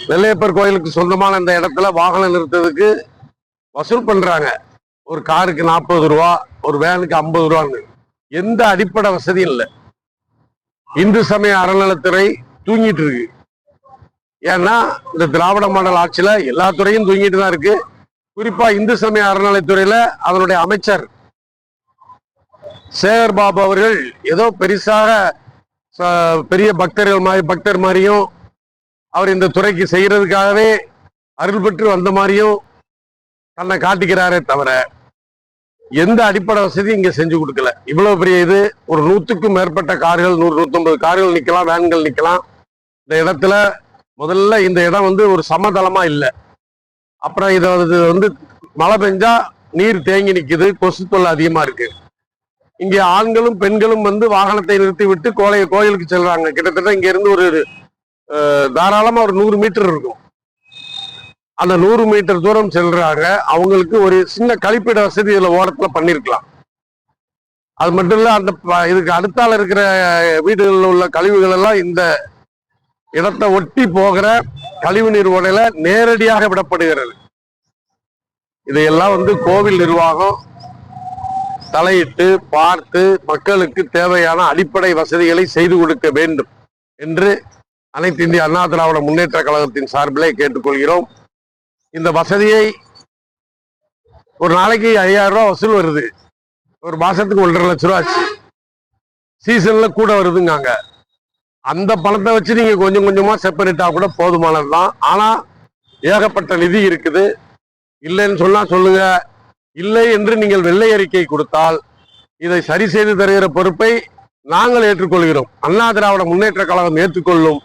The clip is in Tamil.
நெல்லையப்பர் கோயிலுக்கு சொந்தமான இந்த இடத்துல வாகனம் நிறுத்ததுக்கு வசூல் பண்றாங்க. ஒரு காருக்கு 40 ரூபா, ஒரு வேனுக்கு 50 ரூபான்னு. எந்த அடிப்படை வசதியும் இல்லை. இந்து சமய அறநிலைத்துறை தூங்கிட்டு இருக்கு. ஏன்னா இந்த திராவிட மாடல் ஆட்சியில எல்லா துறையும் தூங்கிட்டு தான் இருக்கு. குறிப்பா இந்து சமய அறநிலைத்துறையில அதனுடைய அமைச்சர் சேகர் பாபு அவர்கள் ஏதோ பெரிசாக பெரிய பக்தர் மாதிரியும் அவர் இந்த துறைக்கு செய்யறதுக்காகவே அருள் பெற்று வந்த மாதிரியும் தன்னை காட்டிக்கிறாரே தவிர எந்த அடிப்படை வசதி இங்க செஞ்சு கொடுக்கல. இவ்வளவு பெரிய இது ஒரு 100க்கும் மேற்பட்ட கார்கள், 100-150 கார்கள் நிக்கலாம், வேன்கள் நிக்கலாம். இந்த இடத்துல முதல்ல இந்த இடம் ஒரு சமதளமா இல்லை. அப்புறம் இதை மழை பெஞ்சா நீர் தேங்கி நிக்குது, கொசு தொல்லை அதிகமா இருக்கு. இங்க ஆண்களும் பெண்களும் வாகனத்தை நிறுத்தி விட்டு கோயிலுக்கு செல்றாங்க. கிட்டத்தட்ட இங்க இருந்து ஒரு தாராளமா ஒரு 100 மீட்டர் இருக்கும். அந்த 100 மீட்டர் தூரம் செல்றாங்க. அவங்களுக்கு ஒரு சின்ன கழிப்பிட வசதி இதுல ஓரத்துல பண்ணிருக்கலாம். அது மட்டும் இல்ல, அந்த இதுக்கு அடுத்தால இருக்கிற வீடுகளில் உள்ள கழிவுகள் எல்லாம் இந்த இடத்தை ஒட்டி போகிற கழிவு நீர் ஓடையில நேரடியாக விடப்படுகிறது. இதையெல்லாம் கோவில் நிர்வாகம் தலையிட்டு பார்த்து மக்களுக்கு தேவையான அடிப்படை வசதிகளை செய்து கொடுக்க வேண்டும் என்று அனைத்து இந்திய அண்ணா திராவிட முன்னேற்ற கழகத்தின் சார்பிலே கேட்டுக்கொள்கிறோம். இந்த வசதியை ஒரு நாளைக்கு 5000 ரூபாய் வசூல் வருது. ஒரு மாசத்துக்கு 1.5 லட்சம் ரூபா ஆச்சு. சீசன்ல கூட வருதுங்க. அந்த பணத்தை வச்சு நீங்க கொஞ்சம் கொஞ்சமா செப்பரேட்டா கூட போதுமானதுதான். ஆனா ஏகப்பட்ட நிதி இருக்குது. இல்லைன்னு சொன்னா சொல்லுங்க. இல்லை என்று நீங்கள் வெள்ளை அறிக்கை கொடுத்தால் இதை சரி செய்து தருகிற பொறுப்பை நாங்கள் ஏற்றுக்கொள்கிறோம். அண்ணா திராவிட முன்னேற்ற கழகம் ஏற்றுக்கொள்ளும்.